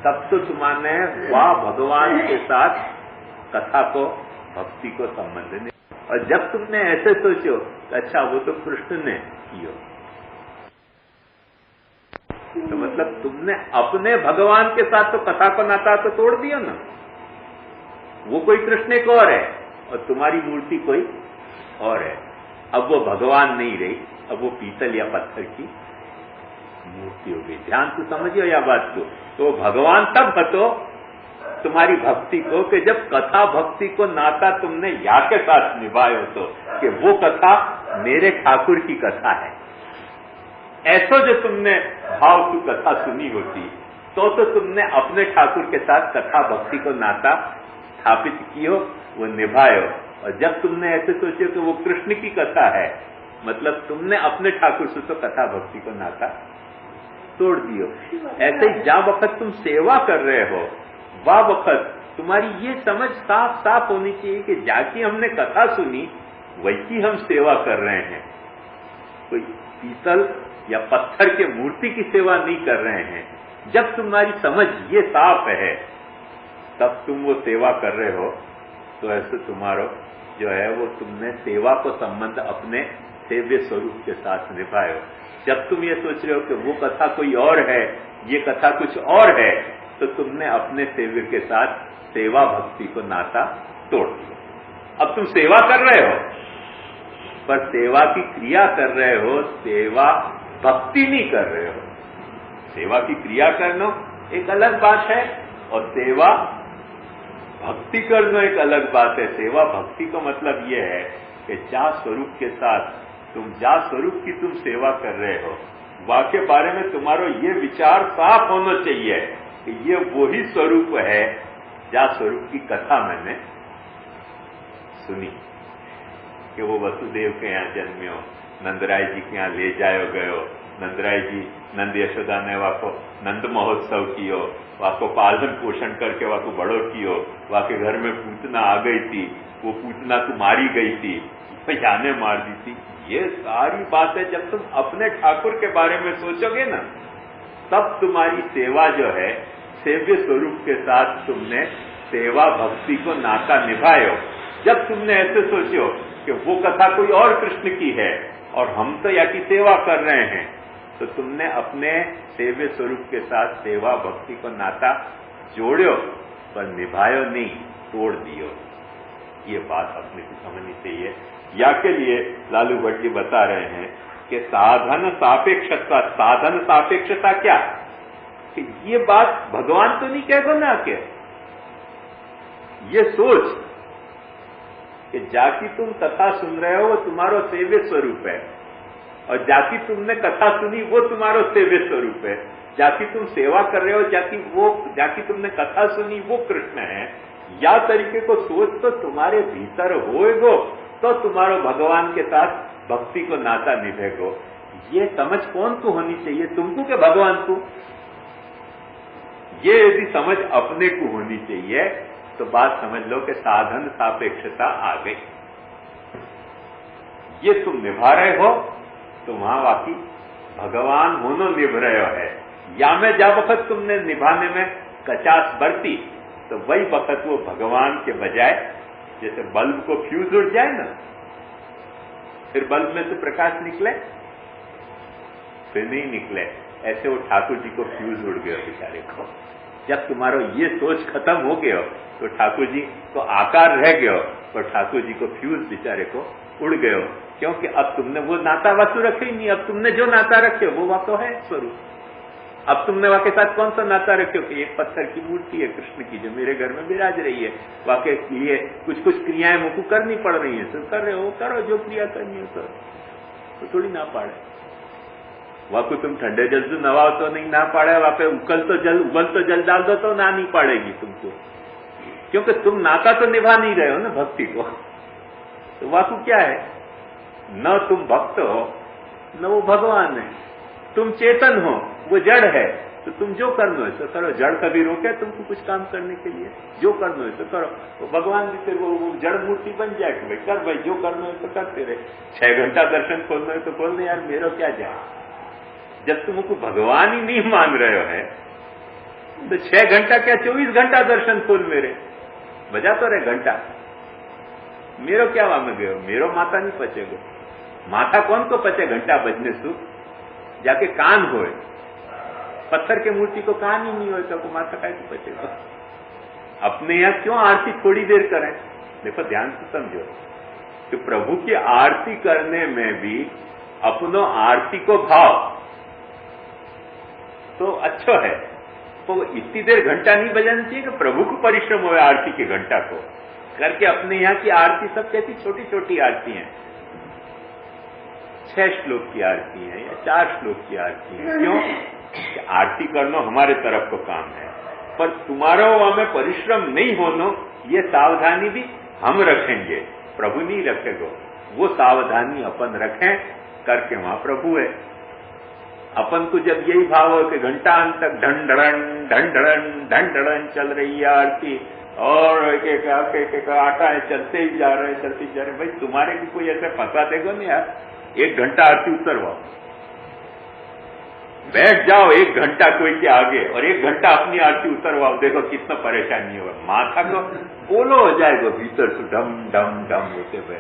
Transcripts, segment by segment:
तब तो तुम्हारे वह भगवान के साथ कथा को, भक्ति को संबंध नहीं। और जब तुमने ऐसे सोचो अच्छा वो तो कृष्ण ने किया, तो मतलब तुमने अपने भगवान के साथ तो कथा का नाता तो तोड़ दिया ना। वो कोई कृष्ण एक और है और तुम्हारी मूर्ति कोई और है। अब वो भगवान नहीं रही, अब वो पीतल या पत्थर की मूर्ति हो गई। ध्यान से समझिए यह बात को। तो भगवान तब हतो तुम्हारी भक्ति को कि जब कथा भक्ति को नाता तुमने या के साथ निभाए हो, तो कि वो कथा मेरे ठाकुर की कथा है। ऐसा जो तुमने भाव की कथा सुनी होती तो तुमने अपने ठाकुर के साथ कथा भक्ति को नाता स्थापित कियो, वो निभायो। और जब तुमने ऐसे सोचो कि वो कृष्ण की कथा है, मतलब तुमने अपने ठाकुर से तो कथा भक्ति को नाता तोड़ दियो। ऐसे ही जा वक्त तुम सेवा कर रहे हो, वह वक्त तुम्हारी ये समझ साफ साफ होनी चाहिए कि जाकी हमने कथा सुनी वैसी हम सेवा कर रहे हैं। कोई पीतल या पत्थर के मूर्ति की सेवा नहीं कर रहे हैं। जब तुम्हारी समझ ये साफ है तब तुम वो सेवा कर रहे हो, तो ऐसे तुम्हारा जो है वो तुमने सेवा को संबंध अपने सेव्य स्वरूप के साथ निभाए हो। जब तुम ये सोच रहे हो कि वो कथा कोई और है, ये कथा कुछ और है, तो तुमने अपने सेव्य के साथ सेवा भक्ति को नाता तोड़ दिया। अब तुम सेवा कर रहे हो, पर सेवा की क्रिया कर रहे हो, सेवा भक्ति नहीं कर रहे हो। सेवा की क्रिया करना एक अलग बात है और सेवा भक्ति करना एक अलग बात है। सेवा भक्ति का मतलब यह है कि जा स्वरूप के साथ तुम जा स्वरूप की तुम सेवा कर रहे हो, वाके बारे में तुम्हारा ये विचार साफ होना चाहिए कि ये वही स्वरूप है जा स्वरूप की कथा मैंने सुनी कि वो वसुदेव के यहाँ जन्मे हो, नंदराय जी के यहाँ ले जायो गयो, नंदराय जी नंद यशोदा ने वाको नंद महोत्सव कियो, वाको पालन पोषण करके वाको बड़ो कियो, वाके घर में पूतना आ गई थी, वो पूतना को मारी गई थी, जाने मार दी थी। ये सारी बातें जब तुम अपने ठाकुर के बारे में सोचोगे ना, तब तुम्हारी सेवा जो है सेव्य स्वरूप के साथ तुमने सेवा भक्ति को नाता निभाए हो। जब तुमने ऐसे सोचो कि वो कथा कोई और कृष्ण की है और हम तो या की सेवा कर रहे हैं, तो तुमने अपने सेव्य स्वरूप के साथ सेवा भक्ति को नाता जोड़ो पर निभायो नहीं, तोड़ दियो। ये बात अपने को समझनी चाहिए। या के लिए लालू भट्ट जी बता रहे हैं कि साधन सापेक्षता, साधन सापेक्षता क्या कि ये बात भगवान तो नहीं कहेगा ना के ये सोच कि जाकी तुम कथा सुन रहे हो वो तुम्हारा सेव्य स्वरूप है और जाकी तुमने कथा सुनी वो तुम्हारा सेव्य स्वरूप है। जाकी तुम सेवा कर रहे हो, जाकी तुमने कथा सुनी वो कृष्ण है। या तरीके को सोच तो तुम्हारे भीतर होएगो तो तुम्हारो भगवान के साथ भक्ति को नाता निभेगो। ये समझ कौन को होनी चाहिए, तुमको के भगवान को? ये यदि समझ अपने को होनी चाहिए तो बात समझ लो कि साधन सापेक्षता आ गई। ये तुम निभा रहे हो तो वहां वाकई भगवान होनो निभ रहे है। या में जा वक्त तुमने निभाने में कचास बरती तो वही वक्त वो भगवान के बजाय, जैसे बल्ब को फ्यूज उड़ जाए ना, फिर बल्ब में से प्रकाश निकले, फिर नहीं निकले, ऐसे वो ठाकुर जी को फ्यूज उड़ गया बेचारे को। जब तुम्हारा ये सोच खत्म हो गया तो ठाकुर जी को आकार रह गया और ठाकुर जी को फ्यूज बेचारे को उड़ गयो, क्योंकि अब तुमने वो नाता वासु रखे ही नहीं। अब तुमने जो नाता रखे वो वातो है स्वरूप। अब तुमने वाके साथ कौन सा नाता रखे कि एक पत्थर की मूर्ति है कृष्ण की जो मेरे घर में विराज रही है, वाके लिए कुछ कुछ क्रियाएं मुझको करनी पड़ रही है, तो कर रहे हो, करो जो क्रिया करनी है करो, तो थोड़ी ना पाड़े। वाको तुम ठंडे जल से नवाओ तो नहीं ना पाड़े, वहां पे उबल तो जल डाल दो तो ना नहीं पाड़ेगी तुमको, क्योंकि तुम नाता तो निभा नहीं रहे हो ना भक्ति को। तो वाकु क्या है, न तुम भक्त हो न वो भगवान है। तुम चेतन हो, वो जड़ है, तो तुम जो करना है तो करो। जड़ कभी रोके तुमको कुछ काम करने के लिए? जो करना है तो करो। तो भगवान भी फिर वो जड़ मूर्ति बन जाए कि भाई कर, भाई जो करना है तो करते रहे। 6 घंटा दर्शन खोलना है तो खोलने, यार मेरा क्या जाए। जब तुमको भगवान ही नहीं मान रहे हो है तो 6 घंटा क्या 24 घंटा दर्शन खोल मेरे, बजा तो रहे घंटा। मेरो क्या वाम गयो, मेरो माथा नहीं पचेगो। माथा कौन को पचे घंटा बजने सु, जाके कान होए। पत्थर के मूर्ति को कान ही नहीं होता तो माथा का पचेगा। अपने यहां क्यों आरती थोड़ी देर करें? देखो ध्यान से समझो कि प्रभु की आरती करने में भी अपनो आरती को भाव तो अच्छा है, तो इतनी देर घंटा नहीं बजाना चाहिए कि प्रभु को परिश्रम हो आरती के घंटा को करके। अपने यहाँ की आरती सब कैसी छोटी छोटी आरती हैं, 6 श्लोक की आरती है या 4 श्लोक की आरती है। क्यों? कि आरती करना हमारे तरफ को काम है, पर तुम्हारा हमें परिश्रम नहीं होना, ये सावधानी भी हम रखेंगे, प्रभु नहीं रखेगा। वो सावधानी अपन रखें करके वहां प्रभु है। अपन को जब यही भाव हो कि घंटा अंत तक ढंढड़न ढंढड़न ढंढड़न चल रही है आरती, और एक आटा है चलते ही जा रहे चलते ही जा रहे, भाई तुम्हारे भी कोई ऐसे फंसा देगा नहीं यार। 1 घंटा आरती उतरवाओ, बैठ जाओ 1 घंटा कोई के आगे और 1 घंटा अपनी आरती उतरवाओ, देखो कितना परेशानी होगा। माथा को बोलो हो जाएगा भीतर से डम डम डम होते हुए।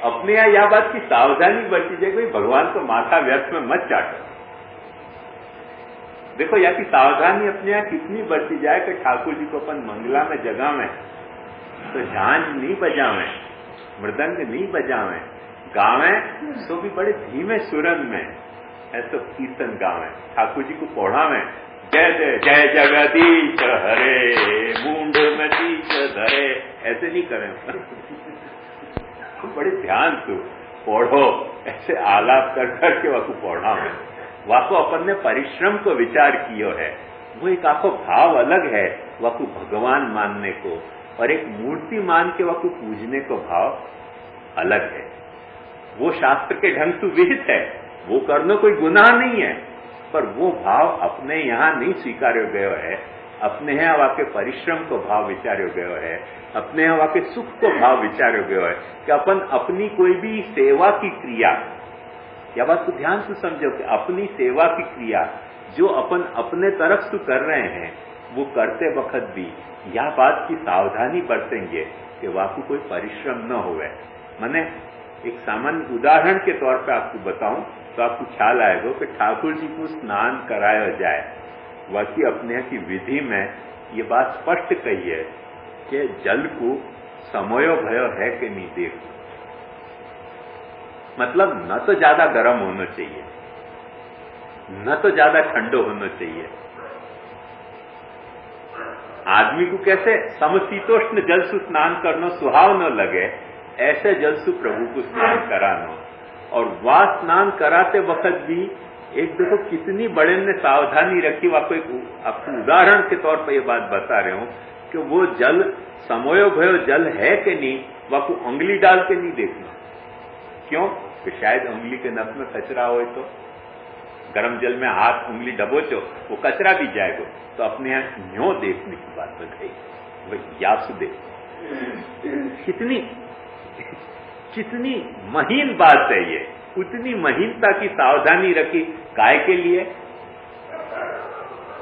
अपने यहाँ यह बात की सावधानी बरती जाए, भाई भगवान को माथा व्यर्थ में मत चाटो। देखो यहाँ की सावधानी अपने यहाँ कितनी बरती जाए कि ठाकुर जी को अपन मंगला में जगावें तो झांझ नहीं बजावें, मृदंग नहीं बजावें, गावें तो भी बड़े धीमे सुरन में ऐसा कीर्तन गावें, ठाकुर जी को पढ़ावें, जय जय जय जगदीश हरे मूंढ में दीश धरे, ऐसे नहीं करें। बड़े ध्यान से पढ़ो, ऐसे आलाप कर करके वाकु पढ़ावें। वाको अपन ने परिश्रम को विचार किया है, वो एक आपको भाव अलग है वाकु भगवान मानने को, और एक मूर्ति मान के वाकु पूजने को भाव अलग है। वो शास्त्र के ढंग से विहित है, वो करना कोई गुनाह नहीं है, पर वो भाव अपने यहाँ नहीं स्वीकार्य गयो है। अपने यहाँ वाके परिश्रम को भाव विचार्यो गयो है, अपने यहाँ वाके सुख को भाव विचार्यो गयो है कि अपन अपनी कोई भी सेवा की क्रिया, या बात को ध्यान से समझो कि अपनी सेवा की क्रिया जो अपन अपने तरफ से कर रहे हैं, वो करते वक्त भी यह बात की सावधानी बरतेंगे कि वाकु कोई परिश्रम न होवे। मैंने एक सामान्य उदाहरण के तौर पे आपको बताऊं तो आपको ख्याल आएगा कि ठाकुर जी को स्नान कराया जाए, वाकई अपने की विधि में ये बात स्पष्ट कही है कि जल को समयो भयो है कि नहीं देख, मतलब न तो ज्यादा गर्म होना चाहिए न तो ज्यादा ठंडो होना चाहिए। आदमी को कैसे समशीतोष्ण जल से स्नान करना सुहाव न लगे, ऐसे जल से प्रभु को स्नान कराना। और वह स्नान कराते वक्त भी एक देखो कितनी बड़े ने सावधानी रखी। आपको एक आपको उदाहरण के तौर पर यह बात बता रहे हूं कि वो जल समयो भयो जल है कि नहीं, वह को उंगली डाल के नहीं देखना। क्यों? कि शायद उंगली के नस में कचरा हो, तो गर्म जल में हाथ उंगली डबोचो वो कचरा भी जाएगा। तो अपने यहां न्यो देखने की बात बताई, वही यासु देख। कितनी महीन बात है ये, उतनी महीनता की सावधानी रखी। काय के लिए?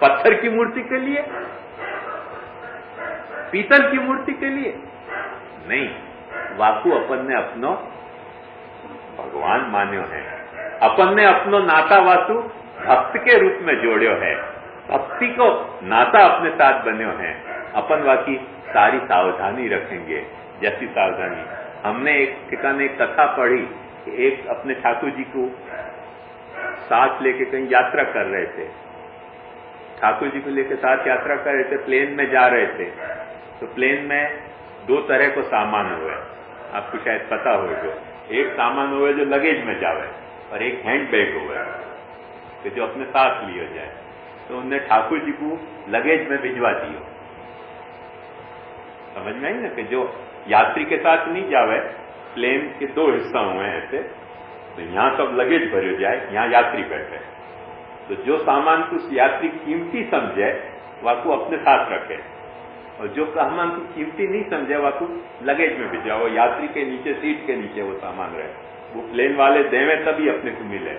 पत्थर की मूर्ति के लिए? पीतल की मूर्ति के लिए नहीं। वाकु अपन ने अपनो भगवान मान्यो है, अपन ने अपनो नाता वासु भक्त के रूप में जोड़ियो है, भक्ति को नाता अपने साथ बन्यो है। अपन वाकी सारी सावधानी रखेंगे। जैसी सावधानी हमने एक ठिकाने एक कथा पढ़ी कि एक अपने ठाकुर जी को साथ लेके कहीं यात्रा कर रहे थे, ठाकुर जी को लेकर साथ यात्रा कर रहे थे, प्लेन में जा रहे थे। तो प्लेन में 2 तरह को सामान हुए, आपको शायद पता होगा। एक सामान हुए जो लगेज में जावे और एक हैंड बैग हुआ कि जो अपने साथ लिया जाए। तो उन्होंने ठाकुर जी को लगेज में भिजवा दिया। समझ में आई ना कि जो यात्री के साथ नहीं जावे, प्लेन के 2 हिस्सा हुए ऐसे, तो यहां सब लगेज भरे जाए, यहां यात्री बैठे। तो जो सामान को यात्री कीमती समझे वह को अपने साथ रखे, और जो सामान को कीमती नहीं समझे वह को लगेज में भिजा। वो यात्री के नीचे, सीट के नीचे वो सामान रहे, वो प्लेन वाले देवे तभी अपने को मिले।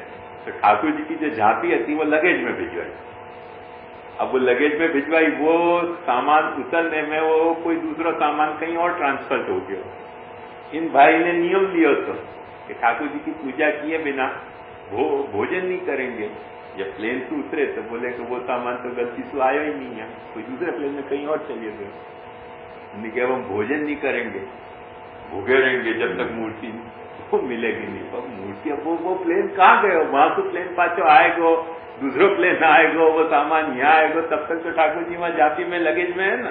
तो ठाकुर जी की जो झांकी थी वो लगेज में भिजवाई। अब वो लगेज में भिजवाई, वो सामान उतरने में वो कोई दूसरा सामान कहीं और ट्रांसफर हो गया। इन भाई ने नियम लिया तो कि ठाकुर जी की पूजा किए बिना भोजन नहीं करेंगे। जब प्लेन से उतरे तो बोले कि वो सामान तो गलती से आया ही नहीं है, कोई दूसरे प्लेन में कहीं और चले गए। उन्होंने कहा हम भोजन नहीं करेंगे, भूखे रहेंगे जब तक मूर्ति वो मिलेगी नहीं। पर मूर्ति अब वो प्लेन कहाँ गए? वहां तो प्लेन पाछो आएगो, दूसरो प्लेन आएगो, वो सामान यहाँ आएगो, तब तक तो ठाकुर जी वहां जाति में लगेज में है ना।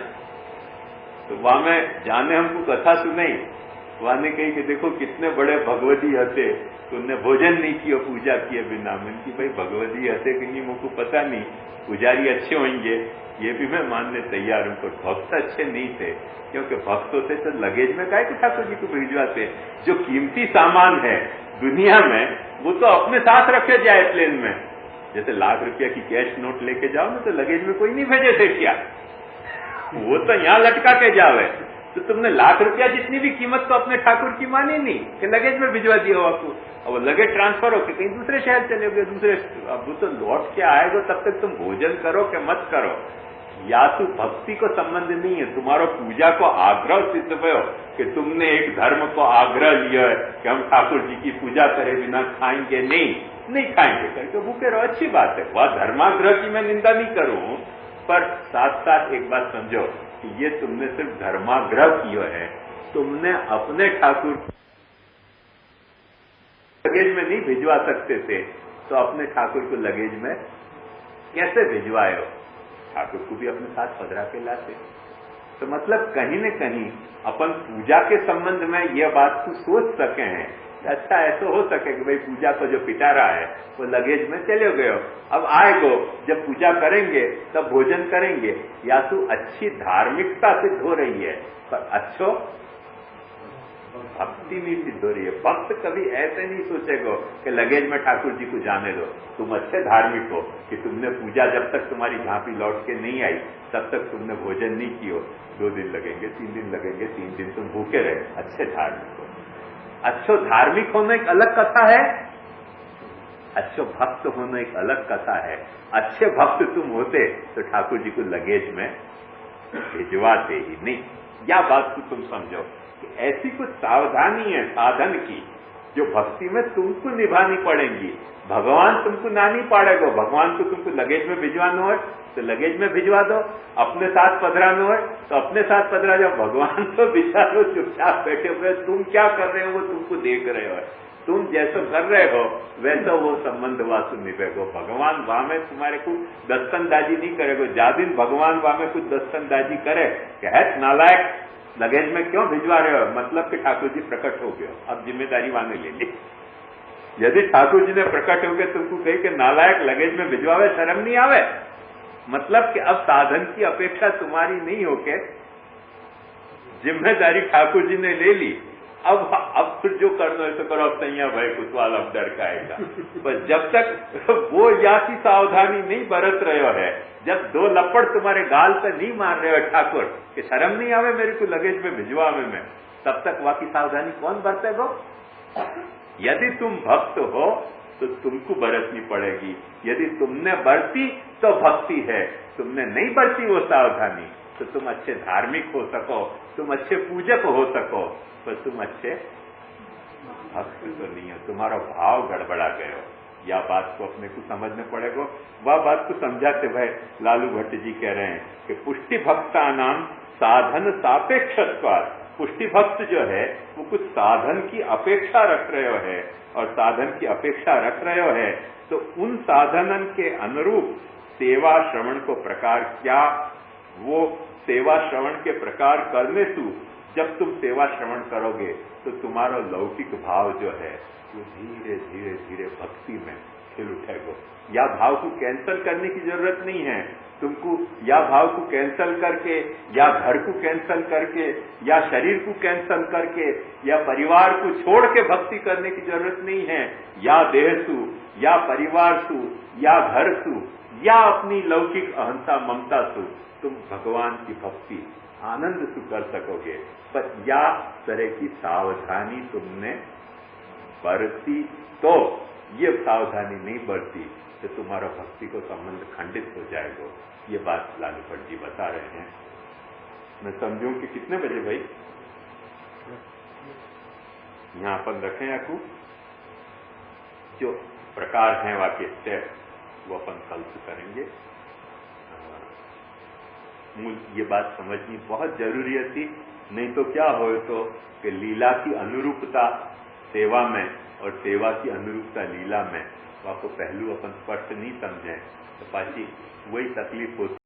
तो वहां में जाने हमको कथा सुनाई, वहां ने कही कि देखो कितने बड़े भगवती हते, तो उनने भोजन नहीं किया पूजा किए बिना। मैंने कि भाई भगवती हते कि नहीं मुझको पता नहीं, पुजारी अच्छे होंगे ये भी मैं मानने तैयार हूं, पर भक्त अच्छे नहीं थे, क्योंकि भक्त होते तो लगेज में काहे कि ठाकुर जी को भिजवाते। जो कीमती सामान है दुनिया में वो तो अपने साथ रखे जाए प्लेन में। जैसे लाख रुपया की कैश नोट लेके जाओ ना तो लगेज में कोई नहीं भेजे थे क्या, वो तो यहां लटका के जावे। तो तुमने लाख रुपया जितनी भी कीमत तो अपने ठाकुर की मानी नहीं कि लगेज में भिजवा दिया हो आपको। अब लगेज ट्रांसफर हो के कहीं दूसरे शहर चले गए, दूसरे, अब वो तो लौट के आएगा, तब तक तुम भोजन करो कि मत करो। या तो भक्ति को संबंध नहीं है, तुम्हारा पूजा को आग्रह सिद्ध भयो कि तुमने एक धर्म को आग्रह लिया है कि हम ठाकुर जी की पूजा करे बिना खाएंगे नहीं खाएंगे करके भूखे रहो, अच्छी बात है। वह धर्माग्रह की मैं निंदा नहीं करूं, पर साथ साथ एक बात समझो कि ये तुमने सिर्फ धर्माग्रह किया है, तुमने अपने ठाकुर लगेज में नहीं भिजवा सकते थे, तो अपने ठाकुर को लगेज में कैसे भिजवाए हो? ठाकुर को भी अपने साथ पधरा के लाते। तो मतलब कहीं न कहीं अपन पूजा के संबंध में यह बात को सोच सके हैं, अच्छा ऐसा हो सके कि भाई पूजा को जो पिटारा है वो लगेज में चले गए हो, अब आएगो जब पूजा करेंगे तब भोजन करेंगे। या तो अच्छी धार्मिकता सिद्ध हो रही है, पर अच्छो भक्ति नहीं सिद्ध हो रही है। भक्त कभी ऐसे नहीं सोचेगा कि लगेज में ठाकुर जी को जाने दो, तुम अच्छे धार्मिक हो कि तुमने पूजा जब तक तुम्हारी झांपी लौट के नहीं आई तब तक तुमने भोजन नहीं किया। 2 दिन लगेंगे, 3 दिन लगेंगे, 3 दिन तुम भूखे रहे, अच्छे धार्मिक हो। अच्छो धार्मिक होना एक अलग कथा है, अच्छो भक्त होना एक अलग कथा है। अच्छे भक्त तुम होते तो ठाकुर जी को लगेज में भिजवाते ही नहीं। या बात को तुम समझो कि ऐसी कुछ सावधानी है साधन की जो भक्ति में तुमको निभानी पड़ेगी। भगवान तुमको ना नहीं पाड़ेगा, भगवान को तुमको लगेज में भिजवाना हो तो लगेज में भिजवा दो, अपने साथ पधराना हो तो अपने साथ पधरा जाओ। भगवान तो बेचारो चुपचाप बैठे हुए, तुम क्या कर रहे हो वो तुमको देख रहे हो, तुम जैसा कर रहे हो वैसा वो संबंध वासु निभेगो। भगवान वहां में तुम्हारे को दस्तनदाजी नहीं करेगा। जा दिन भगवान वहां में कुछ दस्तनदाजी करे कि है नालायक लगेज में क्यों भिजवा रहे हो, मतलब कि ठाकुर जी प्रकट हो गए, अब जिम्मेदारी वहां ले ली। यदि ठाकुर जी ने प्रकट हो गए तुमको कही कि नालायक लगेज में भिजवावे, शर्म नहीं आवे, मतलब कि अब साधन की अपेक्षा तुम्हारी नहीं होके जिम्मेदारी ठाकुर जी ने ले ली। अब फिर जो करना है तो करो, अब तैया भाई कुतवाल अब डर का आएगा। पर जब तक वो यासी सावधानी नहीं बरत रहे है, जब 2 लपड़ तुम्हारे गाल पे नहीं मार रहे हो ठाकुर कि शर्म नहीं आवे मेरे को लगेज में भिजवावे में, तब तक वहां की सावधानी कौन बरतेगा? यदि तुम भक्त हो तो तुमको बरतनी पड़ेगी। यदि तुमने बरती तो भक्ति है, तुमने नहीं बरती वो सावधानी तो तुम अच्छे धार्मिक हो सको, तुम अच्छे पूजक हो सको, पर तुम अच्छे भक्त तो नहीं हो, तुम्हारा भाव गड़बड़ा गए। या बात को अपने को समझने पड़ेगा। वह बात को समझाते हुए लालू भट्ट जी कह रहे हैं कि पुष्टि भक्ता नाम साधन सापेक्षत्वात्। पुष्टि भक्त जो है वो कुछ साधन की अपेक्षा रख रहे है, और साधन की अपेक्षा रख रहे है तो उन साधनन के अनुरूप सेवा श्रवण को प्रकार क्या, वो सेवा श्रवण के प्रकार करने से जब तुम सेवा श्रवण करोगे तो तुम्हारा लौकिक भाव जो है वो धीरे धीरे धीरे भक्ति में खिल उठेगा। या भाव को कैंसल करने की जरूरत नहीं है तुमको, या भाव को कैंसल करके, या घर को कैंसल करके, या शरीर को कैंसल करके, या परिवार को छोड़ के भक्ति करने की जरूरत नहीं है। या देह सु, या परिवार सु, या घर सु, या अपनी लौकिक अहंता ममता सु तुम भगवान की भक्ति आनंद से कर सकोगे। पर या तरह की सावधानी तुमने बरती तो ये सावधानी नहीं बरती तो तुम्हारा भक्ति को संबंध खंडित हो जाएगा। ये बात लालूपत जी बता रहे हैं। मैं समझूं कि कितने बजे भाई यहां अपन रखें याकू? जो प्रकार हैं वाक्य स्टेप वो अपन कल से करेंगे। ये बात समझनी बहुत जरूरी थी, नहीं तो क्या हो तो कि लीला की अनुरूपता सेवा में और सेवा की अनुरूपता लीला में, आपको पहलू अपन स्पष्ट नहीं समझें तो पाची वही तकलीफ होती।